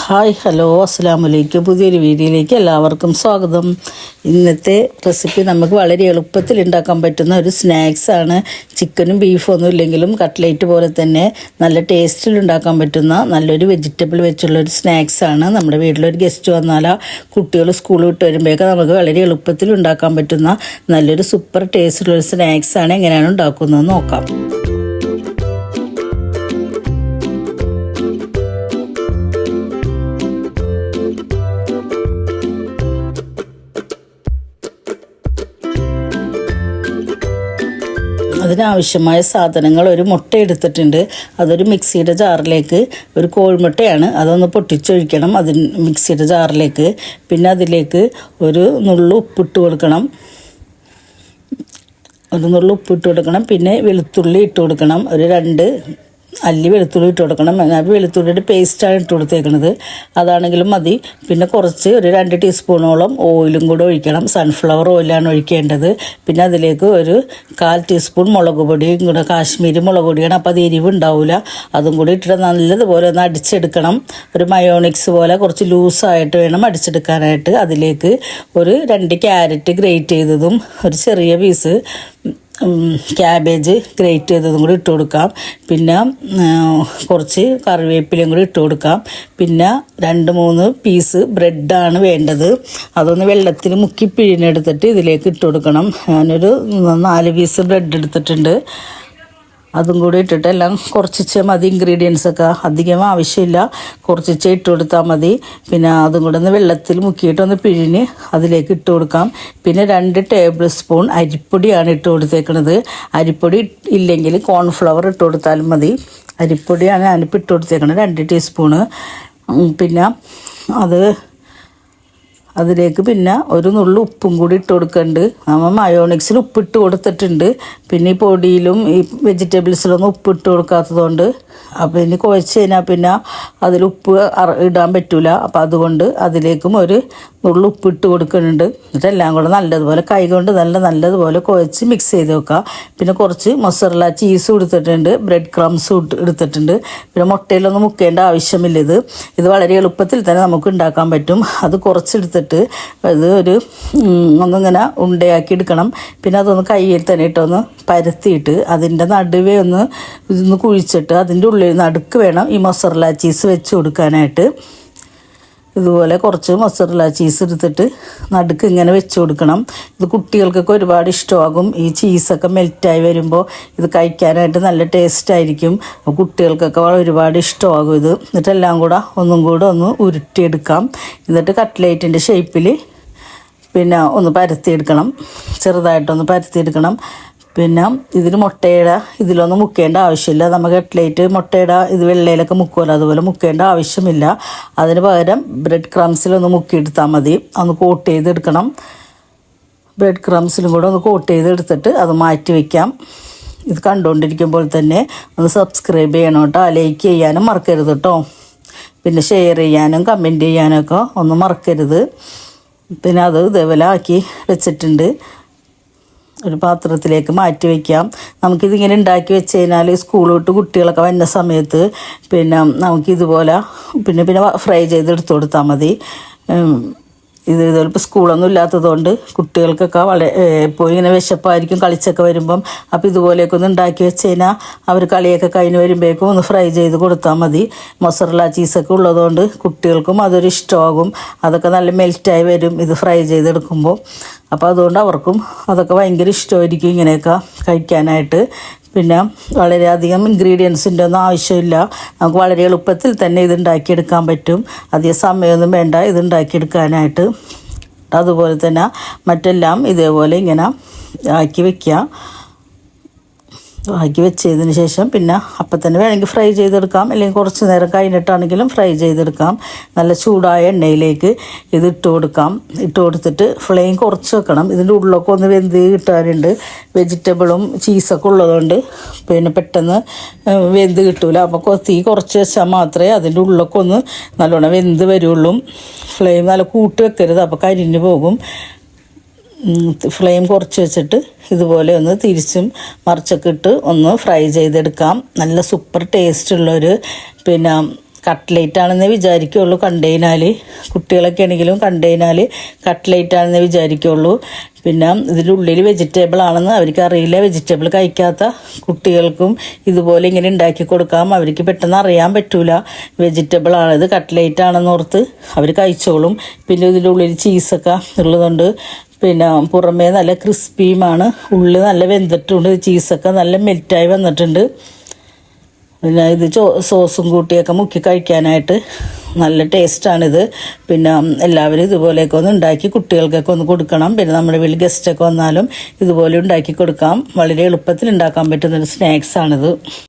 Hi hello അസ്സലാമലൈക്കും. പുതിയൊരു വീഡിയോയിലേക്ക് എല്ലാവർക്കും സ്വാഗതം. ഇന്നത്തെ റെസിപ്പി നമുക്ക് വളരെ എളുപ്പത്തിൽ ഉണ്ടാക്കാൻ പറ്റുന്ന ഒരു സ്നാക്സാണ്. ചിക്കനും ബീഫും ഒന്നും ഇല്ലെങ്കിലും കട്ട്ലേറ്റ് പോലെ തന്നെ നല്ല ടേസ്റ്റിൽ ഉണ്ടാക്കാൻ പറ്റുന്ന നല്ലൊരു വെജിറ്റബിൾ വെച്ചുള്ളൊരു സ്നാക്സാണ്. നമ്മുടെ വീട്ടിലൊരു ഗസ്റ്റ് വന്നാൽ കുട്ടികൾ സ്കൂൾ വിട്ട് വരുമ്പോഴേക്ക് നമുക്ക് വളരെ എളുപ്പത്തിൽ ഉണ്ടാക്കാൻ പറ്റുന്ന നല്ലൊരു സൂപ്പർ ടേസ്റ്റുള്ളൊരു സ്നാക്സാണ്. എങ്ങനെയാണ് ഉണ്ടാക്കുന്നതെന്ന് നോക്കാം. അതിനാവശ്യമായ സാധനങ്ങൾ: ഒരു മുട്ട എടുത്തിട്ടുണ്ട്, അതൊരു മിക്സിയുടെ ജാറിലേക്ക്, ഒരു കോഴിമുട്ടയാണ്, അതൊന്ന് പൊട്ടിച്ചൊഴിക്കണം മിക്സിയുടെ ജാറിലേക്ക്. പിന്നെ അതിലേക്ക് ഒരു നുള്ളു ഉപ്പിട്ട് കൊടുക്കണം, പിന്നെ വെളുത്തുള്ളി ഇട്ട് കൊടുക്കണം, ഒരു 2 അല്ലി വെളുത്തുള്ളി ഇട്ട് കൊടുക്കണം. വെളുത്തുള്ളിയുടെ പേസ്റ്റാണ് ഇട്ട് കൊടുത്തേക്കുന്നത്, അതാണെങ്കിലും മതി. പിന്നെ കുറച്ച് ഒരു 2 ടീസ്പൂണോളം ഓയിലും കൂടെ ഒഴിക്കണം. സൺഫ്ലവർ ഓയിലാണ് ഒഴിക്കേണ്ടത്. പിന്നെ അതിലേക്ക് ഒരു 1/4 ടീസ്പൂൺ മുളക് പൊടിയും കൂടെ, കാശ്മീരി മുളക് പൊടിയാണ്, അപ്പോൾ അത് എരിവ് ഉണ്ടാവില്ല. അതും കൂടി ഇട്ടിട്ട് നല്ലതുപോലെ ഒന്ന് അടിച്ചെടുക്കണം. ഒരു മയോണിക്സ് പോലെ കുറച്ച് ലൂസായിട്ട് വേണം അടിച്ചെടുക്കാനായിട്ട്. അതിലേക്ക് ഒരു 2 ക്യാരറ്റ് ഗ്രേറ്റ് ചെയ്തതും, ഒരു ചെറിയ പീസ് ക്യാബേജ് ഗ്രേറ്റ് ചെയ്തതും കൂടി ഇട്ട് കൊടുക്കാം. പിന്നെ കുറച്ച് കറിവേപ്പിലയും കൂടി ഇട്ട് കൊടുക്കാം. പിന്നെ 2-3 പീസ് ബ്രെഡാണ് വേണ്ടത്. അതൊന്ന് വെള്ളത്തിൽ മുക്കി പിഴിഞ്ഞെടുത്തിട്ട് ഇതിലേക്ക് ഇട്ട് കൊടുക്കണം. ഞാനൊരു 4 പീസ് ബ്രെഡ് എടുത്തിട്ടുണ്ട്. അതും കൂടി ഇട്ടിട്ട് എല്ലാം കുറച്ച് മതി. ഇൻഗ്രീഡിയൻസൊക്കെ അധികം ആവശ്യമില്ല, കുറച്ച് ഇട്ട് കൊടുത്താൽ മതി. പിന്നെ അതും കൂടെ ഒന്ന് വെള്ളത്തിൽ മുക്കിയിട്ടൊന്ന് പിഴിഞ്ഞ് അതിലേക്ക് ഇട്ട് കൊടുക്കാം. പിന്നെ 2 ടേബിൾ സ്പൂൺ അരിപ്പൊടിയാണ് ഇട്ട് കൊടുത്തേക്കുന്നത്. അരിപ്പൊടി ഇല്ലെങ്കിൽ കോൺഫ്ലവർ ഇട്ട് കൊടുത്താലും മതി. അരിപ്പൊടിയാണ് ഞാനിപ്പോൾ ഇട്ട് കൊടുത്തേക്കുന്നത്, 2 ടീസ്പൂണ്. പിന്നെ അതിലേക്ക് പിന്നെ ഒരു നുള്ളു ഉപ്പും കൂടി ഇട്ട് കൊടുക്കുന്നുണ്ട്. നമ്മൾ മയോണിക്സിൽ ഉപ്പിട്ട് കൊടുത്തിട്ടുണ്ട്. പിന്നെ ഈ പൊടിയിലും ഈ വെജിറ്റബിൾസിലൊന്നും ഉപ്പിട്ട് കൊടുക്കാത്തതുകൊണ്ട് അപ്പോൾ ഇനി കുഴച്ച് കഴിഞ്ഞാൽ പിന്നെ അതിൽ ഉപ്പ് ഇടാൻ പറ്റില്ല. അപ്പോൾ അതുകൊണ്ട് അതിലേക്കും ഒരു നുള്ളു ഉപ്പിട്ട് കൊടുക്കുന്നുണ്ട്. എന്നിട്ടെല്ലാം കൂടെ നല്ലതുപോലെ കൈകൊണ്ട് നല്ലതുപോലെ കുഴച്ച് മിക്സ് ചെയ്ത് വെക്കുക. പിന്നെ കുറച്ച് മൊസറല്ല ചീസ് എടുത്തിട്ടുണ്ട്, ബ്രെഡ് ക്രംസ് എടുത്തിട്ടുണ്ട്. പിന്നെ മുട്ടയിലൊന്നും മുക്കേണ്ട ആവശ്യമില്ല. ഇത് വളരെ എളുപ്പത്തിൽ തന്നെ നമുക്ക് ഉണ്ടാക്കാൻ പറ്റും. അത് കുറച്ചെടുത്തിട്ട് ഇത് ഒന്നിങ്ങനെ ഉണ്ടയാക്കി എടുക്കണം. പിന്നെ അതൊന്ന് കയ്യിൽ തന്നെ ഇട്ടൊന്ന് പരത്തിയിട്ട് അതിൻ്റെ നടുവേ ഇതൊന്ന് കുഴിച്ചിട്ട് അതിൻ്റെ ഉള്ളിൽ നടുക്ക് വേണം ഈ മൊസറല്ല ചീസ് വെച്ച് കൊടുക്കാനായിട്ട്. ഇതുപോലെ കുറച്ച് മൊസറല്ല ചീസ് എടുത്തിട്ട് നടുക്ക് ഇങ്ങനെ വെച്ച് കൊടുക്കണം. ഇത് കുട്ടികൾക്കൊക്കെ ഒരുപാട് ഇഷ്ടമാകും. ഈ ചീസൊക്കെ മെൽറ്റായി വരുമ്പോൾ ഇത് കഴിക്കാനായിട്ട് നല്ല ടേസ്റ്റായിരിക്കും. കുട്ടികൾക്കൊക്കെ ഒരുപാട് ഇഷ്ടമാകും ഇത്. എന്നിട്ടെല്ലാം കൂടെ ഒന്നും കൂടെ ഒന്ന് ഉരുട്ടിയെടുക്കാം. എന്നിട്ട് കട്ട്ലേറ്റിൻ്റെ ഷേപ്പിൽ പിന്നെ ഒന്ന് പരത്തിയെടുക്കണം, ചെറുതായിട്ടൊന്ന് പരത്തിയെടുക്കണം. പിന്നെ ഇതിന് ഇതിലൊന്നും മുക്കേണ്ട ആവശ്യമില്ല. നമുക്ക് കട്ട്ലേറ്റ് മുട്ടയുടെ വെള്ളയിലൊക്കെ മുക്കുമല്ലോ, അതുപോലെ മുക്കേണ്ട ആവശ്യമില്ല. അതിന് പകരം ബ്രെഡ് ക്രംസിലൊന്ന് മുക്കിയെടുത്താൽ മതി. ഒന്ന് കോട്ട് ചെയ്തെടുക്കണം. ബ്രെഡ് ക്രംസിലും കൂടെ ഒന്ന് കോട്ട് ചെയ്തെടുത്തിട്ട് അത് മാറ്റി വയ്ക്കാം. ഇത് കണ്ടുകൊണ്ടിരിക്കുമ്പോൾ തന്നെ ഒന്ന് സബ്സ്ക്രൈബ് ചെയ്യണം കേട്ടോ, ലൈക്ക് ചെയ്യാനും മറക്കരുത് കേട്ടോ. പിന്നെ ഷെയർ ചെയ്യാനും കമൻറ്റ് ചെയ്യാനൊക്കെ ഒന്നും മറക്കരുത്. പിന്നെ അത് ഇതേപോലെ ആക്കി വെച്ചിട്ടുണ്ട്. ഒരു പാത്രത്തിലേക്ക് മാറ്റി വയ്ക്കാം. നമുക്കിതിങ്ങനെ ഉണ്ടാക്കി വെച്ച് കഴിഞ്ഞാൽ സ്കൂൾ വിട്ട് കുട്ടികളൊക്കെ വരുന്ന സമയത്ത് പിന്നെ നമുക്കിതുപോലെ പിന്നെ ഫ്രൈ ചെയ്തെടുത്ത് കൊടുത്താൽ മതി. ഇതുപോലെ ഇപ്പോൾ സ്കൂളൊന്നും ഇല്ലാത്തതുകൊണ്ട് കുട്ടികൾക്കൊക്കെ എപ്പോഴും ഇങ്ങനെ വിശപ്പായിരിക്കും കളിച്ചൊക്കെ വരുമ്പം. അപ്പോൾ ഇതുപോലെയൊക്കെ ഒന്ന് ഉണ്ടാക്കി വെച്ച് കഴിഞ്ഞാൽ അവർ കളിയൊക്കെ കഴിഞ്ഞ് വരുമ്പോഴേക്കും ഒന്ന് ഫ്രൈ ചെയ്ത് കൊടുത്താൽ മതി. മൊസറല്ല ചീസൊക്കെ ഉള്ളതുകൊണ്ട് കുട്ടികൾക്കും അതൊരു ഇഷ്ടമാകും. അതൊക്കെ നല്ല മെൽറ്റായി വരും ഇത് ഫ്രൈ ചെയ്തെടുക്കുമ്പോൾ. അപ്പോൾ അതുകൊണ്ട് അവർക്കും അതൊക്കെ ഭയങ്കര ഇഷ്ടമായിരിക്കും ഇങ്ങനെയൊക്കെ കഴിക്കാനായിട്ട്. പിന്നെ വളരെയധികം ഇൻഗ്രീഡിയൻസിൻ്റെ ഒന്നും ആവശ്യമില്ല. നമുക്ക് വളരെ എളുപ്പത്തിൽ തന്നെ ഇത് ഉണ്ടാക്കിയെടുക്കാൻ പറ്റും. അധികം സമയമൊന്നും വേണ്ട ഇത് ഉണ്ടാക്കിയെടുക്കാനായിട്ട്. അതുപോലെ തന്നെ മറ്റെല്ലാം ഇതേപോലെ ഇങ്ങനെ ആക്കി വെച്ചതിന് ശേഷം പിന്നെ അപ്പം തന്നെ വേണമെങ്കിൽ ഫ്രൈ ചെയ്തെടുക്കാം, അല്ലെങ്കിൽ കുറച്ച് നേരം കഴിഞ്ഞിട്ടാണെങ്കിലും ഫ്രൈ ചെയ്തെടുക്കാം. നല്ല ചൂടായ എണ്ണയിലേക്ക് ഇത് ഇട്ട് കൊടുത്തിട്ട് ഫ്ലെയിം കുറച്ച് വെക്കണം. ഇതിൻ്റെ ഉള്ളൊക്കെ ഒന്ന് വെന്ത് കിട്ടാനുണ്ട്. വെജിറ്റബിളും ചീസൊക്കെ ഉള്ളതുകൊണ്ട് പിന്നെ പെട്ടെന്ന് വെന്ത് കിട്ടൂല. അപ്പോൾ തീ കുറച്ച് വെച്ചാൽ മാത്രമേ അതിൻ്റെ ഉള്ളൊക്കെ ഒന്ന് നല്ലോണം വെന്ത് വരുള്ളൂ. ഫ്ലെയിം നല്ല കൂട്ടി വെക്കരുത്, അപ്പോൾ കരിഞ്ഞു പോകും. ഫ്ലെയിം കുറച്ച് വെച്ചിട്ട് ഇതുപോലെ ഒന്ന് തിരിച്ചും മറിച്ചൊക്കെ ഇട്ട് ഒന്ന് ഫ്രൈ ചെയ്തെടുക്കാം. നല്ല സൂപ്പർ ടേസ്റ്റുള്ളൊരു പിന്നെ കട്ട്ലേറ്റ് ആണെന്നേ വിചാരിക്കുള്ളൂ കണ്ടുകഴിഞ്ഞാൽ. കുട്ടികളൊക്കെ ആണെങ്കിലും കണ്ടുകഴിഞ്ഞാൽ കട്ട്ലേറ്റ് ആണെന്നേ വിചാരിക്കുള്ളൂ. പിന്നെ ഇതിൻ്റെ ഉള്ളിൽ വെജിറ്റബിൾ ആണെന്ന് അവർക്ക് അറിയില്ല. വെജിറ്റബിൾ കഴിക്കാത്ത കുട്ടികൾക്കും ഇതുപോലെ ഇങ്ങനെ ഉണ്ടാക്കി കൊടുക്കാം. അവർക്ക് പെട്ടെന്ന് അറിയാൻ പറ്റൂല വെജിറ്റബിൾ ആണിത് കട്ട്ലേറ്റ് ആണെന്ന് ഓർത്ത് അവർ കഴിച്ചോളും. പിന്നെ ഇതിൻ്റെ ഉള്ളിൽ ചീസൊക്കെ ഉള്ളതുകൊണ്ട് പിന്നെ പുറമേ നല്ല ക്രിസ്പിയുമാണ്, ഉള്ളിൽ നല്ല വെന്തിട്ടുണ്ട്. ചീസൊക്കെ നല്ല മെൽറ്റായി വന്നിട്ടുണ്ട്. പിന്നെ ഇത് സോസും കൂട്ടിയൊക്കെ മുക്കി കഴിക്കാനായിട്ട് നല്ല ടേസ്റ്റാണിത്. പിന്നെ എല്ലാവരും ഇതുപോലെയൊക്കെ ഒന്ന് ഉണ്ടാക്കി കുട്ടികൾക്കൊക്കെ ഒന്ന് കൊടുക്കണം. പിന്നെ നമ്മുടെ വീട്ടിൽ ഗസ്റ്റൊക്കെ വന്നാലും ഇതുപോലെ ഉണ്ടാക്കി കൊടുക്കാം. വളരെ എളുപ്പത്തിൽ ഉണ്ടാക്കാൻ പറ്റുന്നൊരു സ്നാക്സാണിത്.